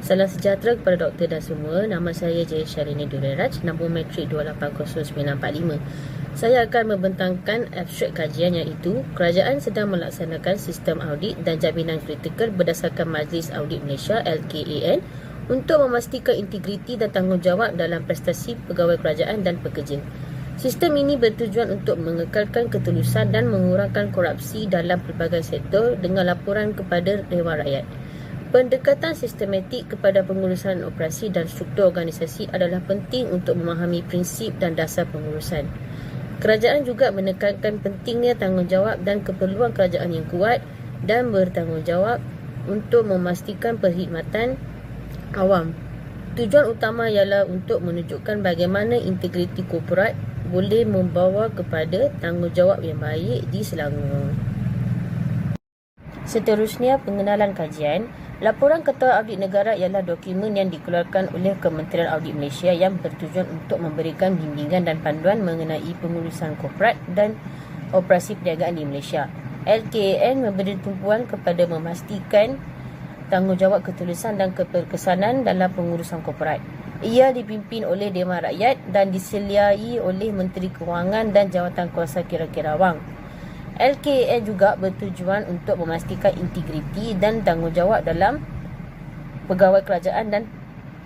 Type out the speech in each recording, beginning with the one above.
Salam sejahtera kepada doktor dan semua. Nama saya Jaya Shalini Dureraj, nombor matrik 280945. Saya akan membentangkan abstrak kajian iaitu kerajaan sedang melaksanakan sistem audit dan jaminan kritikal berdasarkan Majlis Audit Malaysia LKAN untuk memastikan integriti dan tanggungjawab dalam prestasi pegawai kerajaan dan pekerja. Sistem ini bertujuan untuk mengekalkan ketulusan dan mengurangkan korupsi dalam pelbagai sektor dengan laporan kepada Dewan Rakyat. Pendekatan sistematik kepada pengurusan operasi dan struktur organisasi adalah penting untuk memahami prinsip dan dasar pengurusan. Kerajaan juga menekankan pentingnya tanggungjawab dan keperluan kerajaan yang kuat dan bertanggungjawab untuk memastikan perkhidmatan awam. Tujuan utama ialah untuk menunjukkan bagaimana integriti korporat boleh membawa kepada tanggungjawab yang baik di Selangor. Seterusnya, pengenalan kajian. Laporan Ketua Audit Negara ialah dokumen yang dikeluarkan oleh Kementerian Audit Malaysia yang bertujuan untuk memberikan bimbingan dan panduan mengenai pengurusan korporat dan operasi perniagaan di Malaysia. LKAN memberi tumpuan kepada memastikan tanggungjawab ketulusan dan keberkesanan dalam pengurusan korporat. Ia dipimpin oleh Dewan Rakyat dan diseliai oleh Menteri Kewangan dan Jawatankuasa Kira-Kira Wang. LKAN juga bertujuan untuk memastikan integriti dan tanggungjawab dalam pegawai kerajaan dan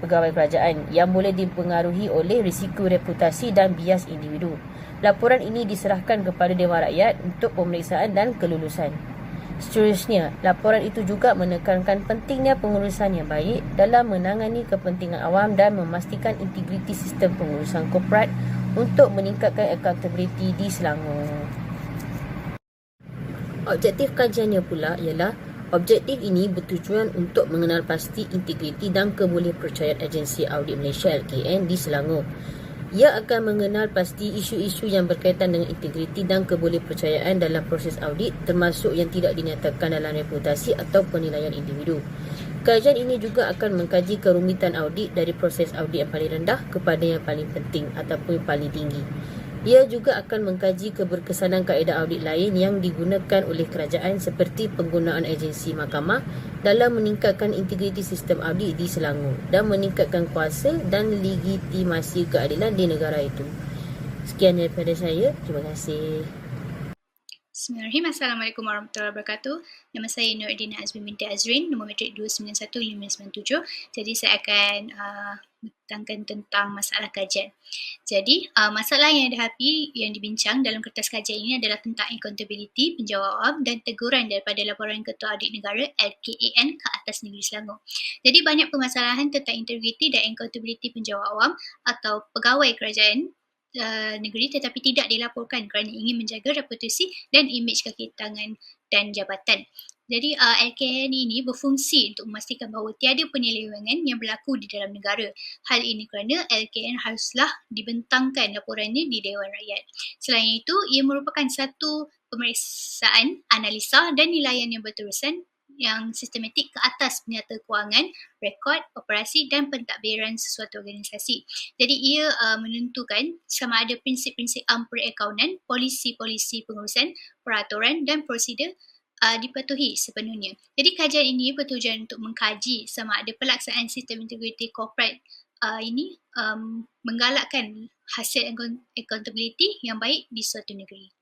pegawai kerajaan yang boleh dipengaruhi oleh risiko reputasi dan bias individu. Laporan ini diserahkan kepada Dewan Rakyat untuk pemeriksaan dan kelulusan. Seterusnya, laporan itu juga menekankan pentingnya pengurusan yang baik dalam menangani kepentingan awam dan memastikan integriti sistem pengurusan korporat untuk meningkatkan accountability di Selangor. Objektif kajiannya pula ialah objektif ini bertujuan untuk mengenal pasti integriti dan kebolehpercayaan Agensi Audit Malaysia LKAN di Selangor. Ia akan mengenal pasti isu-isu yang berkaitan dengan integriti dan kebolehpercayaan dalam proses audit, termasuk yang tidak dinyatakan dalam reputasi atau penilaian individu. Kajian ini juga akan mengkaji kerumitan audit dari proses audit yang paling rendah kepada yang paling penting ataupun yang paling tinggi. Ia juga akan mengkaji keberkesanan kaedah audit lain yang digunakan oleh kerajaan seperti penggunaan agensi mahkamah dalam meningkatkan integriti sistem audit di Selangor dan meningkatkan kuasa dan legitimasi keadilan di negara itu. Sekian daripada saya. Terima kasih. Bismillahirrahmanirrahim. Assalamualaikum warahmatullahi wabarakatuh. Nama saya Nurdina Azmi binti Azrin, nombor matrik 291597. Jadi saya akan menerangkan tentang masalah kajian. Jadi masalah yang dihadapi yang dibincang dalam kertas kajian ini adalah tentang accountability, penjawab dan teguran daripada laporan Ketua Audit Negara LKAN ke atas negeri Selangor. Jadi banyak permasalahan tentang integriti dan accountability penjawab awam atau pegawai kerajaan negeri tetapi tidak dilaporkan kerana ingin menjaga reputasi dan imej kaki tangan dan jabatan. Jadi LKAN ini berfungsi untuk memastikan bahawa tiada penyelewengan yang berlaku di dalam negara. Hal ini kerana LKAN haruslah dibentangkan laporannya di Dewan Rakyat. Selain itu, ia merupakan satu pemeriksaan, analisa dan nilaian yang berterusan yang sistematik ke atas penyata kewangan, rekod, operasi dan pentadbiran sesuatu organisasi. Jadi ia menentukan sama ada prinsip-prinsip perakaunan, polisi-polisi pengurusan, peraturan dan prosedur dipatuhi sepenuhnya. Jadi kajian ini bertujuan untuk mengkaji sama ada pelaksanaan sistem integriti korporat ini menggalakkan hasil accountability yang baik di suatu negeri.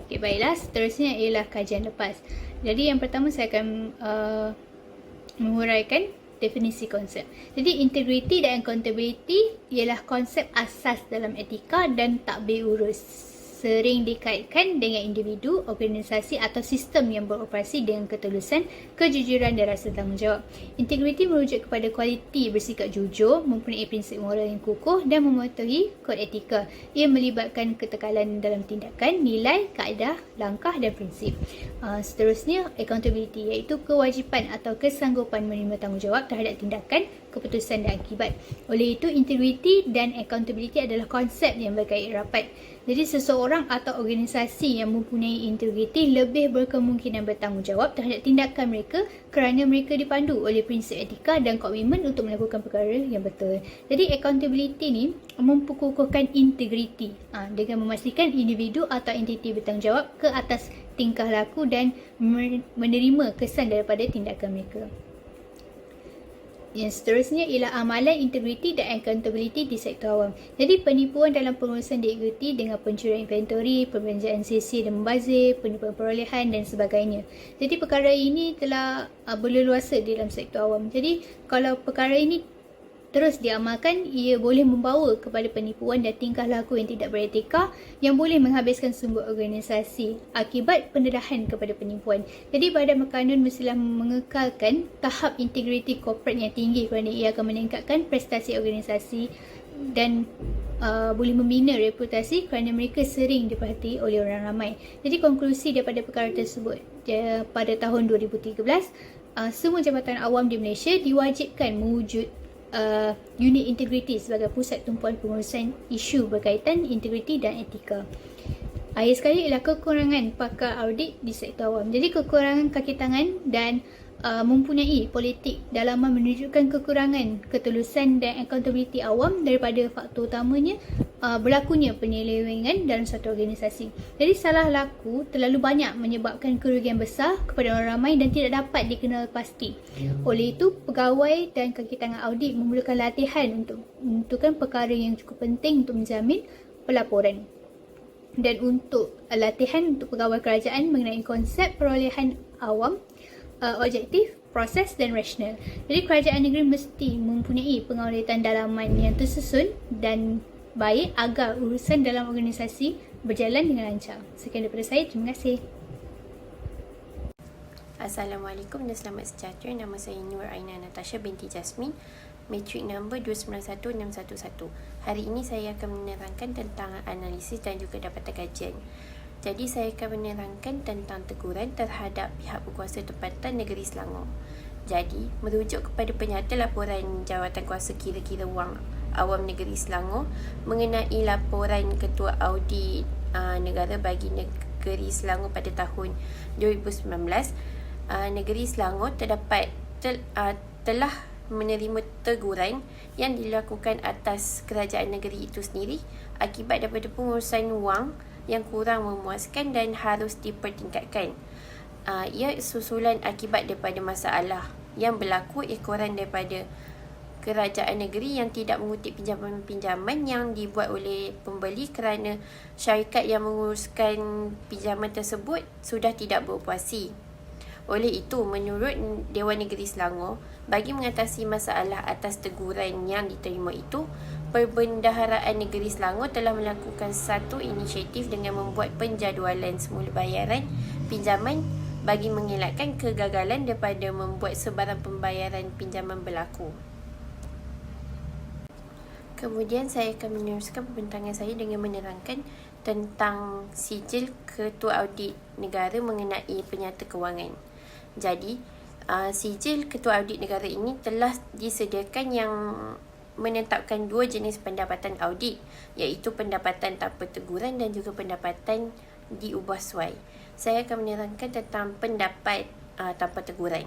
Okay, baiklah, seterusnya ialah kajian lepas. Jadi yang pertama saya akan menguraikan definisi konsep. Jadi integrity dan accountability ialah konsep asas dalam etika dan tadbir urus. Sering dikaitkan dengan individu, organisasi atau sistem yang beroperasi dengan ketulusan, kejujuran dan rasa tanggungjawab. Integriti merujuk kepada kualiti bersikap jujur, mempunyai prinsip moral yang kukuh dan mematuhi kod etika. Ia melibatkan ketekalan dalam tindakan, nilai, kaedah, langkah dan prinsip. Seterusnya, accountability iaitu kewajipan atau kesanggupan menerima tanggungjawab terhadap tindakan, keputusan dan akibat. Oleh itu, integriti dan accountability adalah konsep yang berkait rapat. Jadi seseorang atau organisasi yang mempunyai integriti lebih berkemungkinan bertanggungjawab terhadap tindakan mereka kerana mereka dipandu oleh prinsip etika dan komitmen untuk melakukan perkara yang betul. Jadi accountability ni memperkukuhkan integriti dengan memastikan individu atau entiti bertanggungjawab ke atas tingkah laku dan menerima kesan daripada tindakan mereka. Yang seterusnya ialah amalan integriti dan accountability di sektor awam. Jadi penipuan dalam pengurusan diikuti dengan pencurian inventory, perbelanjaan sia-sia dan membazir, penipuan perolehan dan sebagainya. Jadi perkara ini telah berleluasa di dalam sektor awam. Jadi kalau perkara ini terus diamalkan, ia boleh membawa kepada penipuan dan tingkah laku yang tidak beretika yang boleh menghabiskan sumber organisasi akibat pendedahan kepada penipuan. Jadi Badan Berkanun mestilah mengekalkan tahap integriti korporat yang tinggi kerana ia akan meningkatkan prestasi organisasi dan boleh membina reputasi kerana mereka sering diperhati oleh orang ramai. Jadi konklusi daripada perkara tersebut, pada tahun 2013, semua jabatan awam di Malaysia diwajibkan mewujud unit integriti sebagai pusat tumpuan pengurusan isu berkaitan integriti dan etika. Akhir sekali ialah kekurangan pakar audit di sektor awam. Jadi kekurangan kaki tangan dan mempunyai politik dalaman menunjukkan kekurangan ketulusan dan accountability awam daripada faktor utamanya berlakunya penyelewengan dalam satu organisasi. Jadi salah laku terlalu banyak menyebabkan kerugian besar kepada orang ramai dan tidak dapat dikenal pasti. Oleh itu, pegawai dan kaki tangan audit memerlukan latihan untuk menentukan perkara yang cukup penting untuk menjamin pelaporan. Dan untuk latihan untuk pegawai kerajaan mengenai konsep perolehan awam, objektif, proses dan rasional. Jadi kerajaan negeri mesti mempunyai pengauditan dalaman yang tersusun dan baik agar urusan dalam organisasi berjalan dengan lancar. Sekian daripada saya, terima kasih. Assalamualaikum dan selamat sejahtera. Nama saya Nur Aina Natasha binti Jasmine, matrik nombor 291611. Hari ini saya akan menerangkan tentang analisis dan juga dapatan kajian. Jadi saya akan menerangkan tentang teguran terhadap pihak berkuasa tempatan negeri Selangor. Jadi, merujuk kepada penyata laporan Jawatankuasa Kira-kira Wang Awam Negeri Selangor mengenai laporan Ketua Audit Negara bagi Negeri Selangor pada tahun 2019, Negeri Selangor telah menerima teguran yang dilakukan atas kerajaan negeri itu sendiri akibat daripada pengurusan wang yang kurang memuaskan dan harus dipertingkatkan. Ia susulan akibat daripada masalah yang berlaku ekoran daripada kerajaan negeri yang tidak mengutip pinjaman-pinjaman yang dibuat oleh pembeli kerana syarikat yang menguruskan pinjaman tersebut sudah tidak beroperasi. Oleh itu, menurut Dewan Negeri Selangor, bagi mengatasi masalah atas teguran yang diterima itu, Perbendaharaan Negeri Selangor telah melakukan satu inisiatif dengan membuat penjadualan semula bayaran pinjaman bagi mengelakkan kegagalan daripada membuat sebarang pembayaran pinjaman berlaku. Kemudian saya akan meneruskan pembintangan saya dengan menerangkan tentang sijil Ketua Audit Negara mengenai penyata kewangan. Jadi, sijil Ketua Audit Negara ini telah disediakan yang menetapkan dua jenis pendapatan audit, iaitu pendapatan tanpa teguran dan juga pendapatan diubah suai. Saya akan menerangkan tentang pendapat tanpa teguran,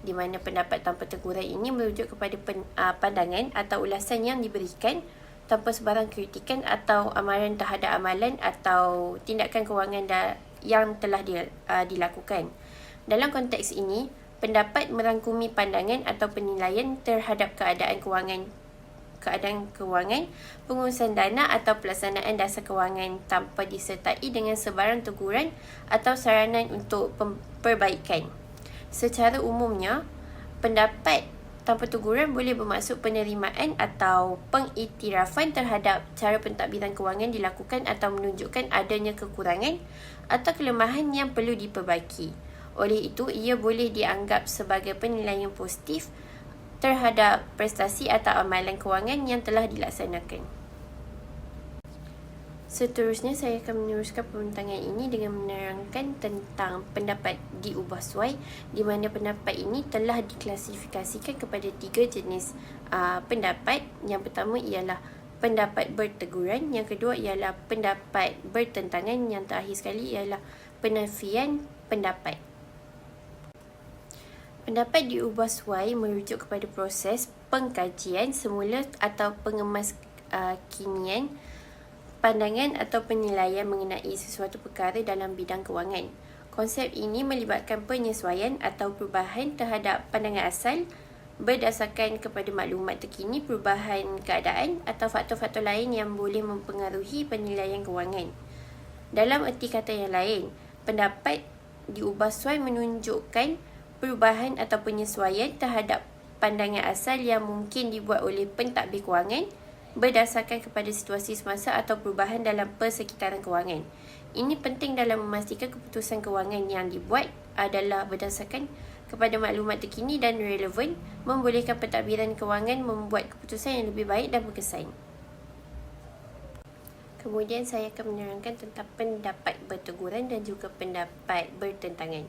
di mana pendapat tanpa teguran ini merujuk kepada pandangan atau ulasan yang diberikan tanpa sebarang kritikan atau amaran terhadap amalan atau tindakan kewangan yang telah dilakukan. Dalam konteks ini, pendapat merangkumi pandangan atau penilaian terhadap keadaan kewangan, pengurusan dana atau pelaksanaan dasar kewangan tanpa disertai dengan sebarang teguran atau saranan untuk perbaikan. Secara umumnya, pendapat tanpa teguran boleh bermaksud penerimaan atau pengiktirafan terhadap cara pentadbiran kewangan dilakukan atau menunjukkan adanya kekurangan atau kelemahan yang perlu diperbaiki. Oleh itu, ia boleh dianggap sebagai penilaian positif terhadap prestasi atau amalan kewangan yang telah dilaksanakan. Seterusnya, saya akan meneruskan pembintangan ini dengan menerangkan tentang pendapat diubah suai, di mana pendapat ini telah diklasifikasikan kepada tiga jenis pendapat. Yang pertama ialah pendapat berteguran, yang kedua ialah pendapat bertentangan, yang terakhir sekali ialah penafian pendapat. Pendapat diubah suai merujuk kepada proses pengkajian semula atau pengemas kinian pandangan atau penilaian mengenai sesuatu perkara dalam bidang kewangan. Konsep ini melibatkan penyesuaian atau perubahan terhadap pandangan asal berdasarkan kepada maklumat terkini, perubahan keadaan atau faktor-faktor lain yang boleh mempengaruhi penilaian kewangan. Dalam erti kata yang lain, pendapat diubah suai menunjukkan perubahan atau penyesuaian terhadap pandangan asal yang mungkin dibuat oleh pentadbir kewangan berdasarkan kepada situasi semasa atau perubahan dalam persekitaran kewangan. Ini penting dalam memastikan keputusan kewangan yang dibuat adalah berdasarkan kepada maklumat terkini dan relevan, membolehkan pentadbiran kewangan membuat keputusan yang lebih baik dan berkesan. Kemudian saya akan menerangkan tentang pendapat berteguran dan juga pendapat bertentangan,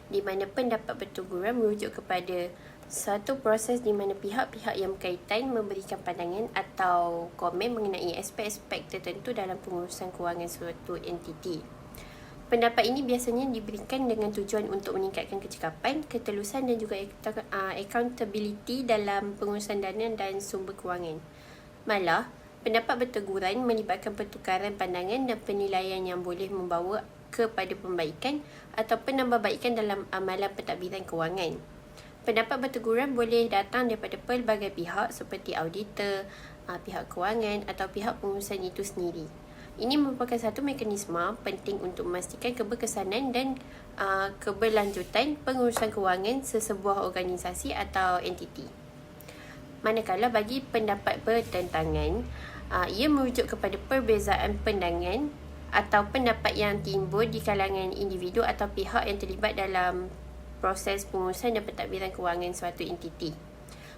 di mana pendapat berteguran merujuk kepada satu proses di mana pihak-pihak yang berkaitan memberikan pandangan atau komen mengenai aspek-aspek tertentu dalam pengurusan kewangan suatu entiti. Pendapat ini biasanya diberikan dengan tujuan untuk meningkatkan kecekapan, ketelusan dan juga accountability dalam pengurusan dana dan sumber kewangan. Malah, pendapat berteguran melibatkan pertukaran pandangan dan penilaian yang boleh membawa kepada pembaikan atau penambahbaikan dalam amalan pentadbiran kewangan. Pendapat berteguran boleh datang daripada pelbagai pihak seperti auditor, pihak kewangan atau pihak pengurusan itu sendiri. Ini merupakan satu mekanisme penting untuk memastikan keberkesanan dan keberlanjutan pengurusan kewangan sesebuah organisasi atau entiti. Manakala bagi pendapat bertentangan, ia merujuk kepada perbezaan pandangan atau pendapat yang timbul di kalangan individu atau pihak yang terlibat dalam proses pengurusan dan pentadbiran kewangan suatu entiti.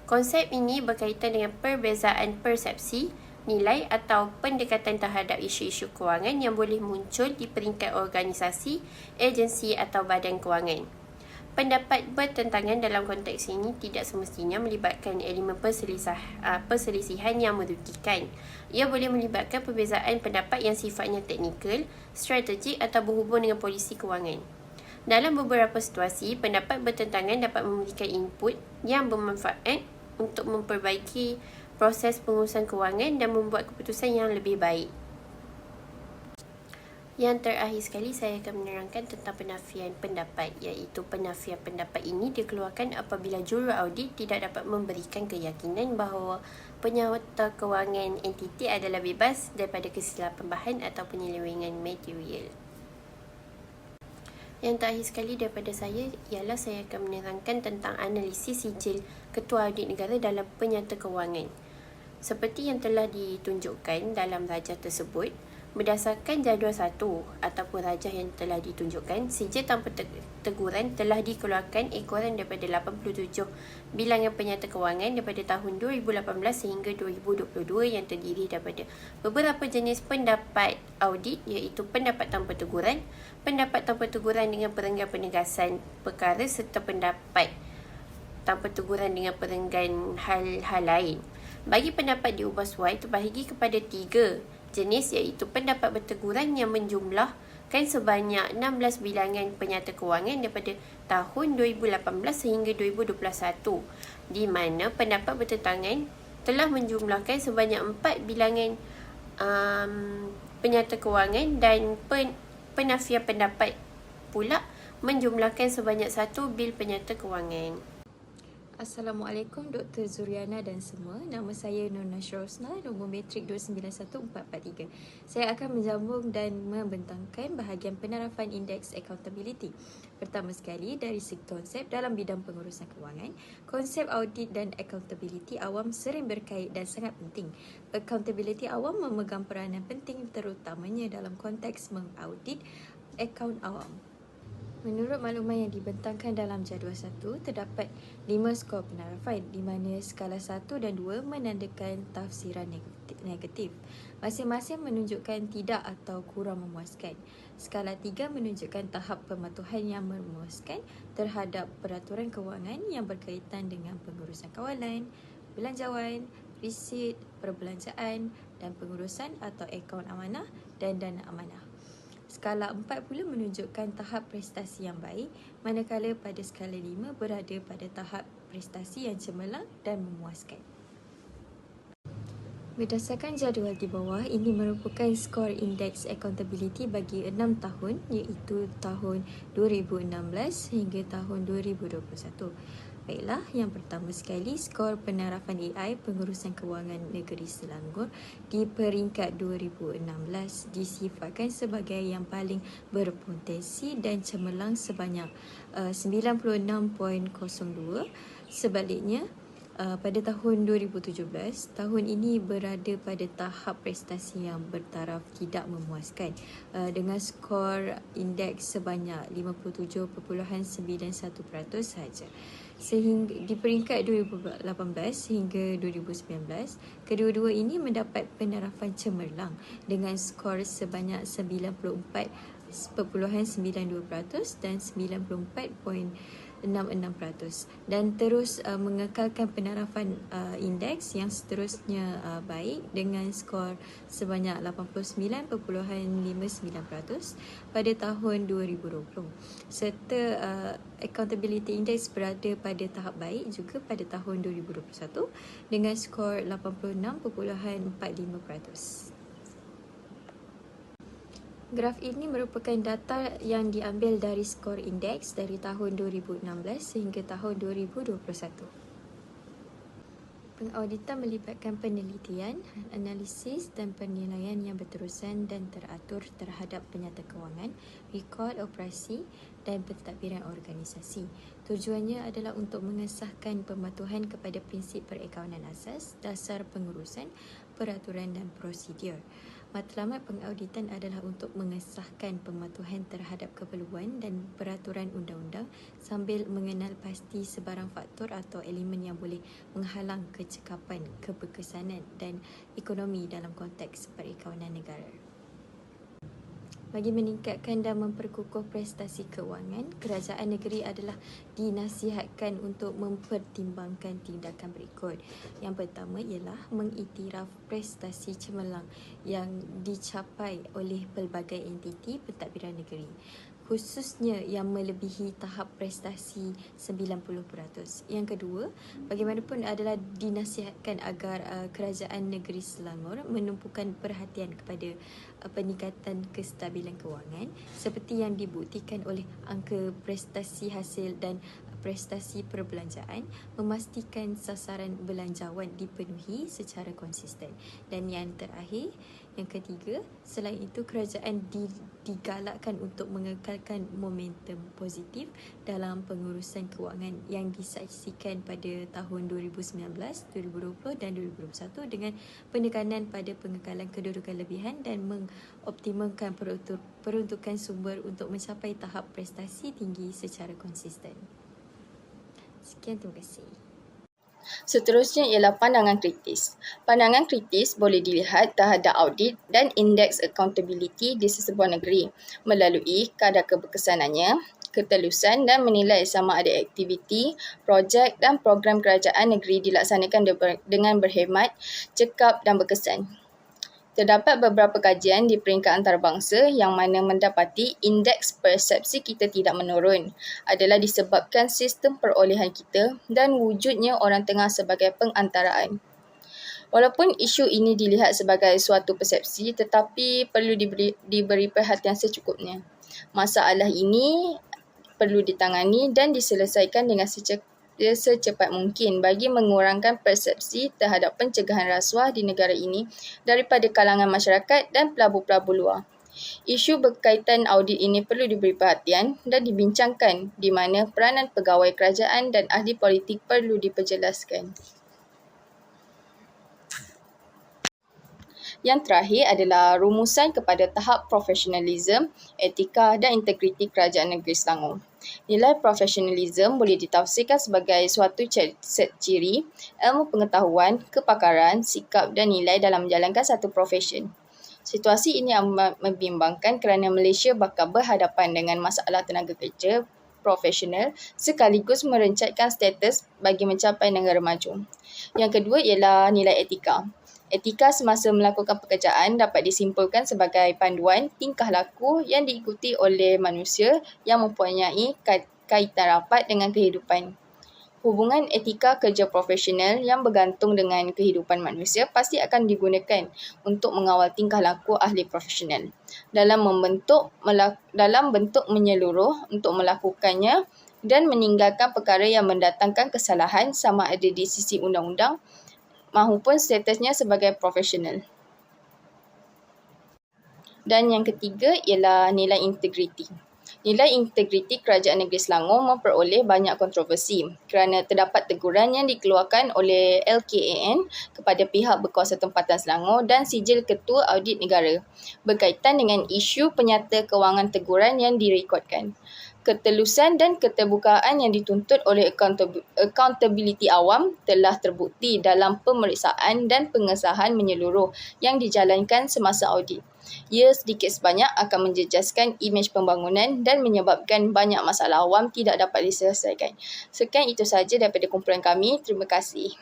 Konsep ini berkaitan dengan perbezaan persepsi, nilai atau pendekatan terhadap isu-isu kewangan yang boleh muncul di peringkat organisasi, agensi atau badan kewangan. Pendapat bertentangan dalam konteks ini tidak semestinya melibatkan elemen perselisihan yang merugikan. Ia boleh melibatkan perbezaan pendapat yang sifatnya teknikal, strategik atau berhubung dengan polisi kewangan. Dalam beberapa situasi, pendapat bertentangan dapat memberikan input yang bermanfaat untuk memperbaiki proses pengurusan kewangan dan membuat keputusan yang lebih baik. Yang terakhir sekali, saya akan menerangkan tentang penafian pendapat, iaitu penafian pendapat ini dikeluarkan apabila juru audit tidak dapat memberikan keyakinan bahawa penyawata kewangan entiti adalah bebas daripada kesilapan bahan atau penyelewengan material. Yang terakhir sekali daripada saya ialah saya akan menerangkan tentang analisis sijil Ketua Audit Negara dalam penyata kewangan. Seperti yang telah ditunjukkan dalam rajah tersebut, berdasarkan jadual 1 ataupun rajah yang telah ditunjukkan, sijil tanpa teguran telah dikeluarkan ekoran daripada 87 bilangan penyata kewangan daripada tahun 2018 sehingga 2022 yang terdiri daripada beberapa jenis pendapat audit, iaitu pendapat tanpa teguran, pendapat tanpa teguran dengan perenggan penegasan perkara serta pendapat tanpa teguran dengan perenggan hal-hal lain. Bagi pendapat diubah suai terbahagi kepada 3 jenis, iaitu pendapat berteguran yang menjumlahkan sebanyak 16 bilangan penyata kewangan daripada tahun 2018 sehingga 2021, di mana pendapat bertentangan telah menjumlahkan sebanyak 4 bilangan penyata kewangan dan penafian pendapat pula menjumlahkan sebanyak 1 bil penyata kewangan. Assalamualaikum Dr. Zuriana dan semua. Nama saya Nur Nashr Rosna, nombor metrik 291443. Saya akan menjambung dan membentangkan bahagian penerapan indeks accountability. Pertama sekali, dari segi konsep dalam bidang pengurusan kewangan, konsep audit dan accountability awam sering berkait dan sangat penting. Accountability awam memegang peranan penting terutamanya dalam konteks mengaudit akaun awam. Menurut maklumat yang dibentangkan dalam jadual 1, terdapat 5 skor penerapan di mana skala 1 dan 2 menandakan tafsiran negatif. Masing-masing menunjukkan tidak atau kurang memuaskan. Skala 3 menunjukkan tahap pematuhan yang memuaskan terhadap peraturan kewangan yang berkaitan dengan pengurusan kawalan, belanjawan, resit, perbelanjaan dan pengurusan atau akaun amanah dan dana amanah. Skala 4 pula menunjukkan tahap prestasi yang baik, manakala pada skala 5 berada pada tahap prestasi yang cemerlang dan memuaskan. Berdasarkan jadual di bawah, ini merupakan skor indeks accountability bagi 6 tahun iaitu tahun 2016 hingga tahun 2021. Baiklah, yang pertama sekali, skor penerapan AI pengurusan kewangan negeri Selangor di peringkat 2016 disifatkan sebagai yang paling berpotensi dan cemerlang sebanyak 96.02. Sebaliknya, pada tahun 2017, tahun ini berada pada tahap prestasi yang bertaraf tidak memuaskan dengan skor indeks sebanyak 57.91% sahaja. Sehingga di peringkat 2018 hingga 2019, kedua-dua ini mendapat penerapan cemerlang dengan skor sebanyak 94.92% dan 94.66% dan terus mengekalkan penerapan indeks yang seterusnya baik dengan skor sebanyak 89.59% pada tahun 2020 serta accountability index berada pada tahap baik juga pada tahun 2021 dengan skor 86.45%. Graf ini merupakan data yang diambil dari skor indeks dari tahun 2016 sehingga tahun 2021. Pengauditan melibatkan penelitian, analisis dan penilaian yang berterusan dan teratur terhadap penyata kewangan, rekod operasi dan pentadbiran organisasi. Tujuannya adalah untuk mengesahkan pematuhan kepada prinsip perakaunan asas, dasar pengurusan, peraturan dan prosedur. Matlamat pengauditan adalah untuk mengesahkan pematuhan terhadap keperluan dan peraturan undang-undang sambil mengenal pasti sebarang faktor atau elemen yang boleh menghalang kecekapan, keberkesanan dan ekonomi dalam konteks perakaunan negara. Bagi meningkatkan dan memperkukuh prestasi kewangan, kerajaan negeri adalah dinasihatkan untuk mempertimbangkan tindakan berikut. Yang pertama ialah mengiktiraf prestasi cemerlang yang dicapai oleh pelbagai entiti pentadbiran negeri, khususnya yang melebihi tahap prestasi 90%. Yang kedua, bagaimanapun adalah dinasihatkan agar kerajaan negeri Selangor menumpukan perhatian kepada peningkatan kestabilan kewangan seperti yang dibuktikan oleh angka prestasi hasil dan prestasi perbelanjaan, memastikan sasaran belanjawan dipenuhi secara konsisten. Dan yang terakhir, yang ketiga, selain itu kerajaan digalakkan untuk mengekalkan momentum positif dalam pengurusan kewangan yang disaksikan pada tahun 2019, 2020 dan 2021 dengan penekanan pada pengekalan kedudukan lebihan dan mengoptimalkan peruntukan sumber untuk mencapai tahap prestasi tinggi secara konsisten. Sekian, terima kasih. Seterusnya ialah pandangan kritis. Pandangan kritis boleh dilihat terhadap audit dan indeks accountability di sesebuah negeri melalui kadar keberkesanannya, ketelusan dan menilai sama ada aktiviti, projek dan program kerajaan negeri dilaksanakan dengan berhikmat, cekap dan berkesan. Terdapat beberapa kajian di peringkat antarabangsa yang mana mendapati indeks persepsi kita tidak menurun adalah disebabkan sistem perolehan kita dan wujudnya orang tengah sebagai pengantaraan. Walaupun isu ini dilihat sebagai suatu persepsi tetapi perlu diberi perhatian secukupnya. Masalah ini perlu ditangani dan diselesaikan dengan secepat mungkin bagi mengurangkan persepsi terhadap pencegahan rasuah di negara ini daripada kalangan masyarakat dan pelabur-pelabur luar. Isu berkaitan audit ini perlu diberi perhatian dan dibincangkan di mana peranan pegawai kerajaan dan ahli politik perlu diperjelaskan. Yang terakhir adalah rumusan kepada tahap profesionalisme, etika dan integriti kerajaan negeri Selangor. Nilai profesionalisme boleh ditafsirkan sebagai suatu set ciri, ilmu pengetahuan, kepakaran, sikap dan nilai dalam menjalankan satu profession. Situasi ini amat membimbangkan kerana Malaysia bakal berhadapan dengan masalah tenaga kerja profesional sekaligus merencatkan status bagi mencapai negara maju. Yang kedua ialah nilai etika. Etika semasa melakukan pekerjaan dapat disimpulkan sebagai panduan tingkah laku yang diikuti oleh manusia yang mempunyai kaitan rapat dengan kehidupan. Hubungan etika kerja profesional yang bergantung dengan kehidupan manusia pasti akan digunakan untuk mengawal tingkah laku ahli profesional dalam bentuk menyeluruh untuk melakukannya dan meninggalkan perkara yang mendatangkan kesalahan sama ada di sisi undang-undang maupun statusnya sebagai profesional. Dan yang ketiga ialah nilai integriti. Nilai integriti Kerajaan Negeri Selangor memperoleh banyak kontroversi kerana terdapat teguran yang dikeluarkan oleh LKAN kepada pihak berkuasa tempatan Selangor dan sijil Ketua Audit Negara berkaitan dengan isu penyata kewangan teguran yang direkodkan. Ketelusan dan keterbukaan yang dituntut oleh accountability awam telah terbukti dalam pemeriksaan dan pengesahan menyeluruh yang dijalankan semasa audit. Ia sedikit sebanyak akan menjejaskan imej pembangunan dan menyebabkan banyak masalah awam tidak dapat diselesaikan. Sekian itu sahaja daripada kumpulan kami. Terima kasih.